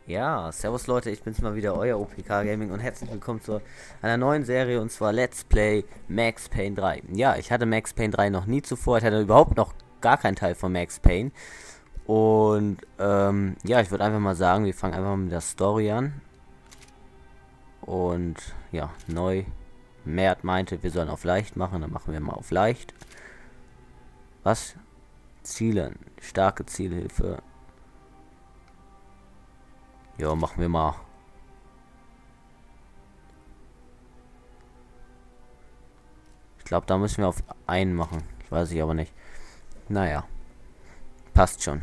Ja, servus Leute, ich bin's mal wieder, euer OPK Gaming und herzlich willkommen zu einer neuen Serie und zwar Let's Play Max Payne 3. Ja, ich hatte Max Payne 3 noch nie zuvor, ich hatte überhaupt noch gar keinen Teil von Max Payne. Und ja, ich würde einfach mal sagen, wir fangen einfach mal mit der Story an. Und ja, neu. Mert meinte, wir sollen auf leicht machen, dann machen wir mal auf leicht. Was? Zielen. Starke Zielhilfe. Ja, machen wir mal. Ich glaube, da müssen wir auf einen machen. Ich weiß ich aber nicht. Naja. Passt schon.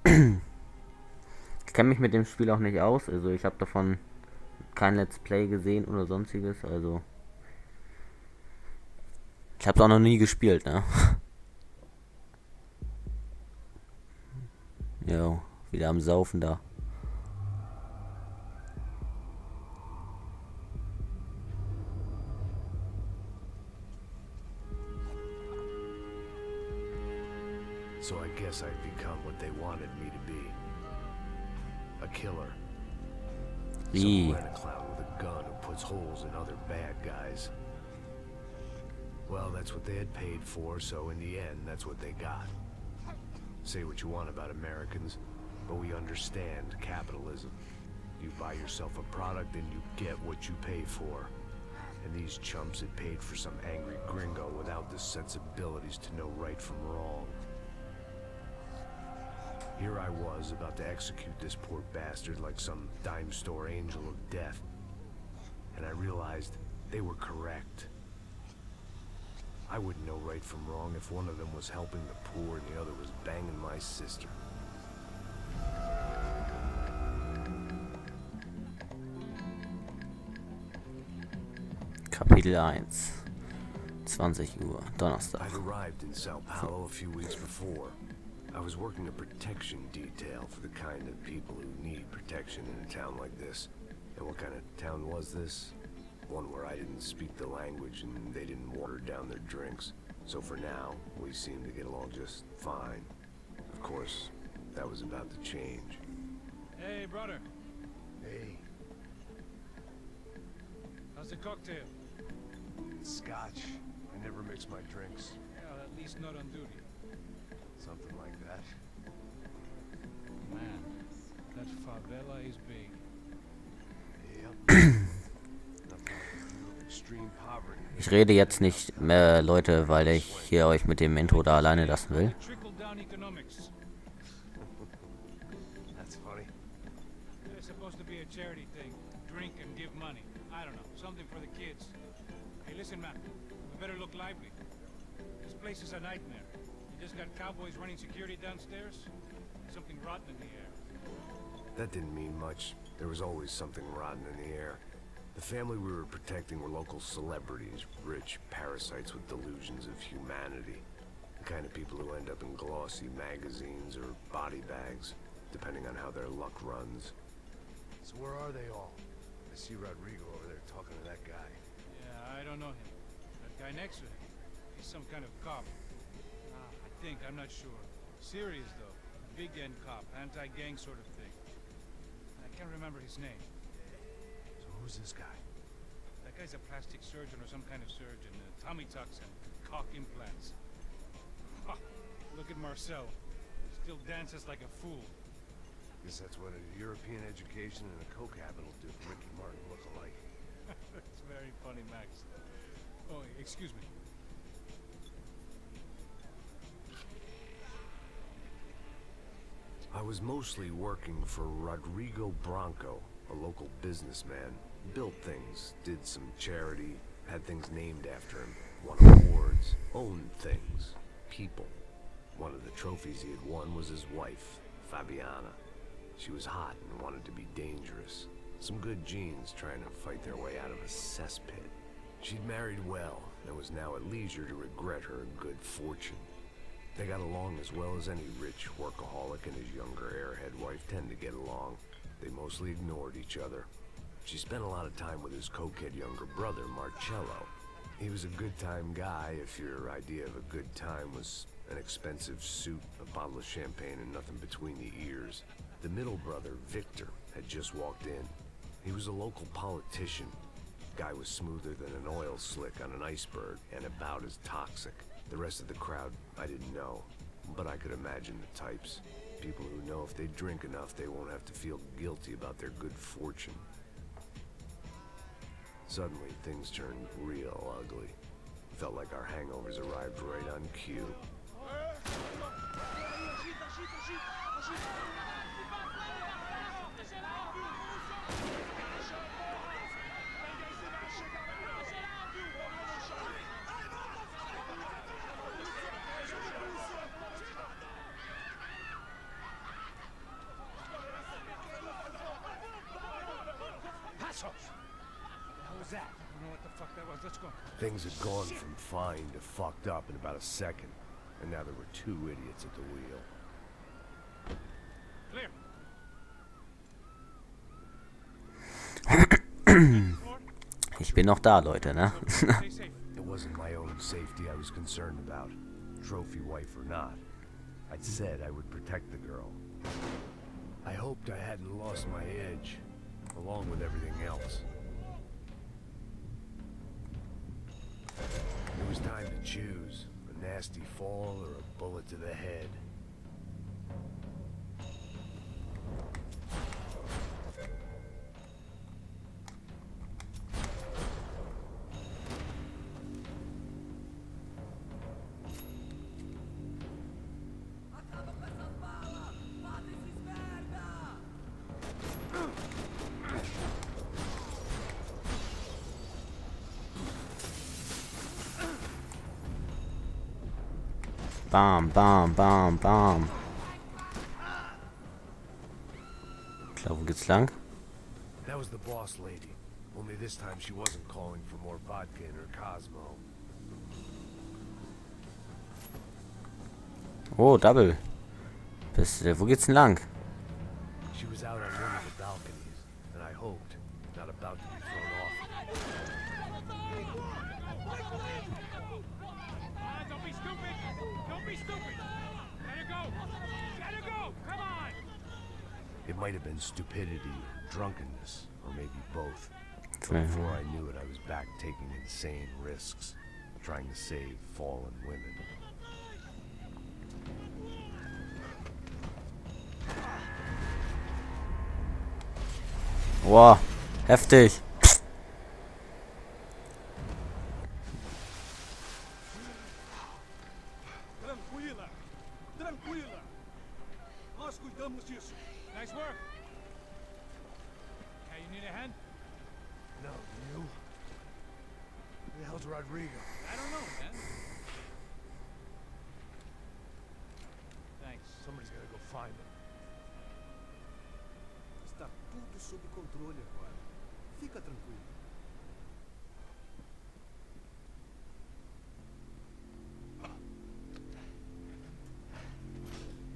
Ich kenne mich mit dem Spiel auch nicht aus. Also ich habe davon kein Let's Play gesehen oder sonstiges. Also ich habe es auch noch nie gespielt, ne? Jo, wieder am Saufen da. So I guess I'd become what they wanted me to be. A killer. Some rent-a-clown with a gun who puts holes in other bad guys. Well, that's what they had paid for, so in the end, that's what they got. Say what you want about Americans, but we understand capitalism. You buy yourself a product and you get what you pay for. And these chumps had paid for some angry gringo without the sensibilities to know right from wrong. Here I was, about to execute this poor bastard like some dime store angel of death. And I realized they were correct. I wouldn't know right from wrong if one of them was helping the poor and the other was banging my sister. Kapitel 1. 20 Uhr, Donnerstag. I'd arrived in Sao Paulo a few weeks before. I was working a protection detail for the kind of people who need protection in a town like this. And what kind of town was this? One where I didn't speak the language and they didn't water down their drinks. So for now, we seemed to get along just fine. Of course, that was about to change. Hey, brother. Hey, How's the cocktail? scotch. I never mix my drinks. Yeah, at least not on duty. Something like that. Man, that favela is big. Yep. Extreme poverty. Ich rede jetzt nicht mehr, Leute, weil ich hier euch mit dem Intro da alleine lassen will. Trickle-down economics. That's funny. It's supposed to be a charity thing. Drink and give money. I don't know, something for the kids. Hey, listen, man. We better look lively. This place is a nightmare. You just got cowboys running security downstairs. Something rotten in the air. That didn't mean much. There was always something rotten in the air. The family we were protecting were local celebrities, rich parasites with delusions of humanity. The kind of people who end up in glossy magazines or body bags, depending on how their luck runs. So where are they all? I see Rodrigo over there talking to that guy. Yeah, I don't know him. That guy next to him. He's some kind of cop. I think, I'm not sure. Serious, though. Big end cop, anti-gang sort of thing. I can't remember his name. So who's this guy? That guy's a plastic surgeon or some kind of surgeon. Tommy tucks and cock implants. Ha! Look at Marcel. Still dances like a fool. Guess that's what a European education and a coke habit will do to Ricky Martin look alike. It's very funny, Max. Oh, excuse me. I was mostly working for Rodrigo Branco, a local businessman. Built things, did some charity, had things named after him, won awards, owned things, people. One of the trophies he had won was his wife, Fabiana. She was hot and wanted to be dangerous. Some good genes trying to fight their way out of a cesspit. She'd married well and was now at leisure to regret her good fortune. They got along as well as any rich workaholic and his younger airhead wife tend to get along. They mostly ignored each other. She spent a lot of time with his cokehead younger brother, Marcello. He was a good-time guy if your idea of a good time was an expensive suit, a bottle of champagne, and nothing between the ears. The middle brother, Victor, had just walked in. He was a local politician. Guy was smoother than an oil slick on an iceberg and about as toxic. The rest of the crowd, I didn't know, but I could imagine the types. People who know if they drink enough, they won't have to feel guilty about their good fortune. Suddenly, things turned real ugly. Felt like our hangovers arrived right on cue. Things had gone from fine to fucked up in about a second, and now there were two idiots at the wheel. Ich bin noch da, Leute, ne? It wasn't my own safety I was concerned about, trophy wife or not. I'd said I would protect the girl. I hoped I hadn't lost my edge, along with everything else. It was time to choose, a nasty fall or a bullet to the head. Bam, bam, bam, bam. Klar, wo geht's lang? That was the boss lady. Only this time she wasn't calling for more vodka in her Cosmo. Oh, Double. Wo geht's denn lang? She was out on one of the balconies, and I hoped, not about to be thrown off. Don't be stupid! Don't be stupid! Let her go! Let her go! Come on! It might have been stupidity, drunkenness, or maybe both. But before I knew it, I was back taking insane risks, trying to save fallen women. Wow, heftig. Tranquila! Tranquila! Nós cuidamos disso. Nice work. Hey, you need a hand? No, you? Who the hell's Rodrigo? I don't know, man. Thanks. Somebody's gotta go find him. Está tudo sob controle agora. Fica tranquilo.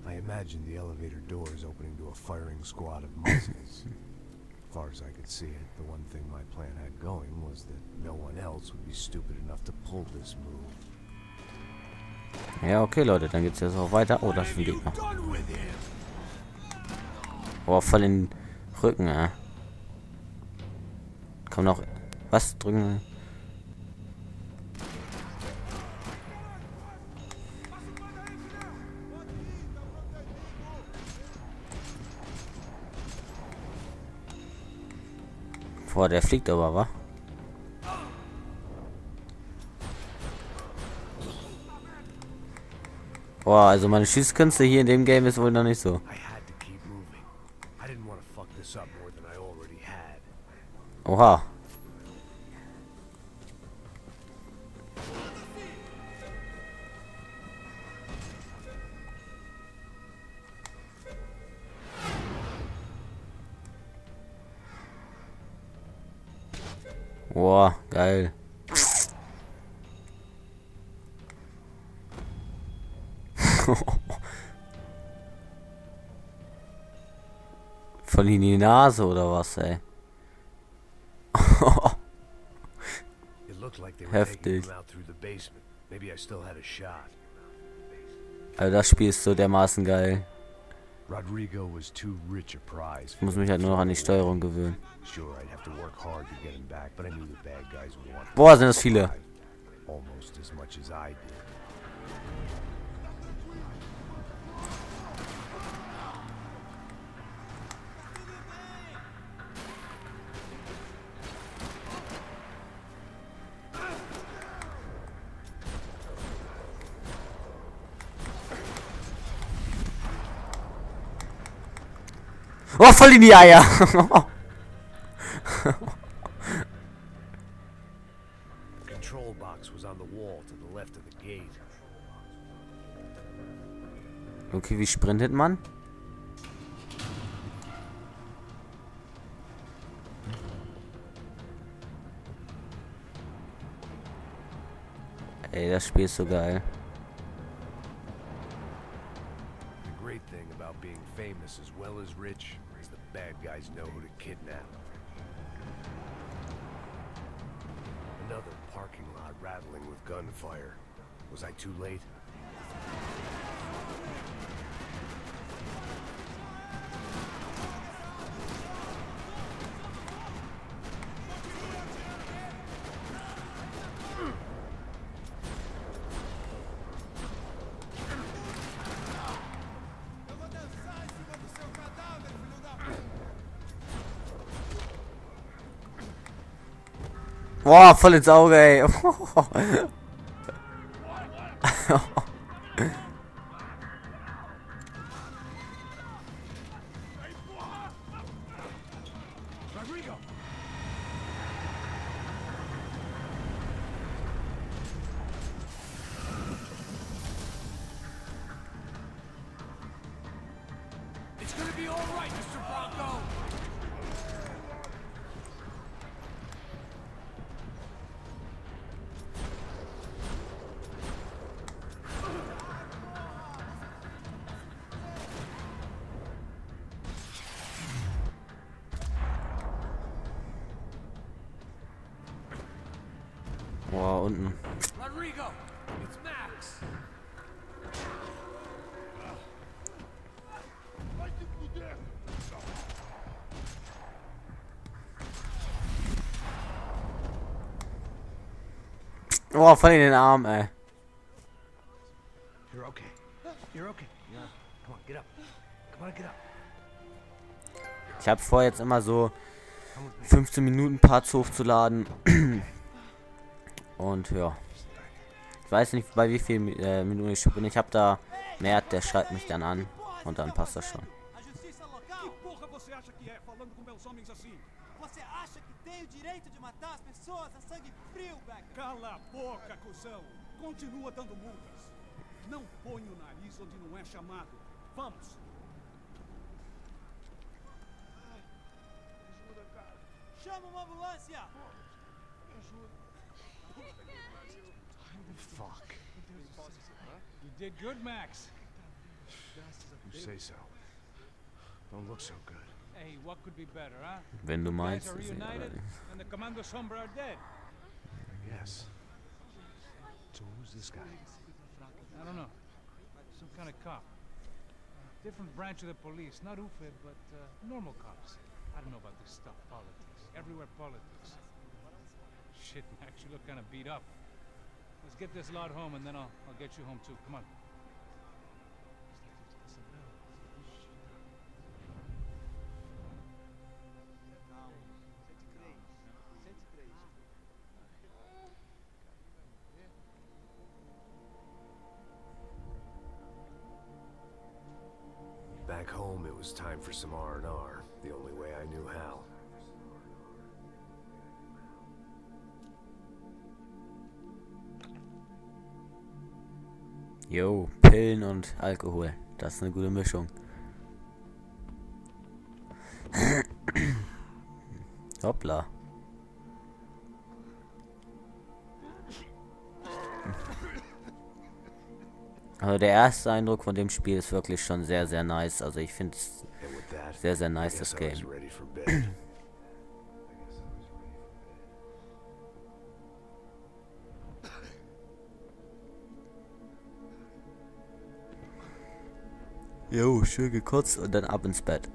I imagined the elevator doors opening to a firing squad of muscles. As far as I could see it, the one thing my plan had going was that no one else would be stupid enough to pull this move. Ja, okay, Leute, dann geht's jetzt auch weiter. Oh, das ist ein Gegner. Oh, voll in den Rücken, ja. Komm noch. Was? Drücken. Boah, der fliegt aber, wa? Boah, also meine Schießkünste hier in dem Game ist wohl noch nicht so. Oha. Boah, geil. Voll in die Nase oder was, ey? Heftig. Also das Spiel ist so dermaßen geil. Rodrigo was too rich a prize. Ich muss mich halt nur noch an die Steuerung gewöhnen. Sure, I'd have to work hard to get him back, but I knew the bad guys wanted Boah, sind das viele. almost as much as I did. Oh, voll in die Eier. The control box was on the wall to the left of the gate. Okay, wie sprintet man? Ey, das Spiel ist so geil. The great thing about being famous as well as rich is the bad guys know who to kidnap. Another parking lot rattling with gunfire. Was I too late? Boah, voll ins Auge, ey. Rodrigo! It's gonna be all right, Mr. Bronco! Boah, unten. Rodrigo! It's Max! Boah, voll in den Arm, ey. You're okay. You're okay. Yeah. Come on, get up. Come on, get up. Ich habe vor, jetzt immer so 15 Minuten Parts hochzuladen. Und ja. Ich weiß nicht, bei wie viel Minuten ich bin. Ich habe da mehr, der schreibt mich dann an. Und dann passt das schon. A justiça local? Que porra você acha que é, falando com meus homens assim? Você acha que tem o direito de matar as pessoas a sangue frio, Becker? Cala a boca, cuzão. Continua dando multas. Não põe o nariz onde não é chamado. Vamos. Ajuda, cara. Chama uma ambulância. Fuck. You did good, Max. You say so. Don't look so good. Hey, what could be better, huh? Wenn du Guys meinst. are ist egal. reunited, and the Commando Sombra are dead. Yes. So who's this guy? I don't know. Some kind of cop. Different branch of the police. Not UFE, but normal cops. I don't know about this stuff. Politics. Everywhere politics. Shit, Max, you look kind of beat up. Let's get this lot home, and then I'll get you home too. Come on. Back home, it was time for some R&R, the only way I knew how. Jo, Pillen und Alkohol. Das ist eine gute Mischung. Hoppla. Also der erste Eindruck von dem Spiel ist wirklich schon sehr, sehr nice. Also ich finde es And with that, sehr, sehr I nice, guess das I was Game. ready for bed. Jo, schön gekotzt und dann ab ins Bett.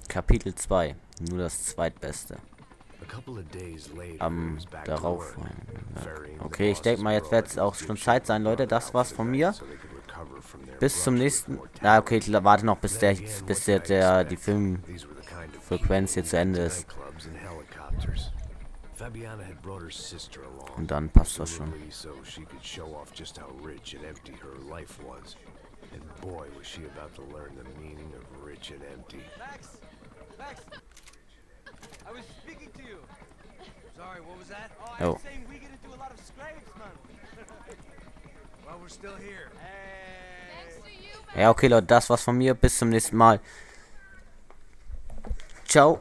Kapitel 2. Nur das zweitbeste. Am darauf. Okay, ich denke mal, jetzt wird es auch schon Zeit sein, Leute. Das war's von mir. Bis zum nächsten. Ja, okay, ich warte noch, bis die Filmfrequenz hier zu Ende ist. Und dann passt das schon. I was speaking to you. Sorry, what was that? Oh, Oh. I'm saying we get into a lot of scrapes, man. Well, we're still here. Hey. Ja, okay, Leute, das war's von mir. Bis zum nächsten Mal. Ciao.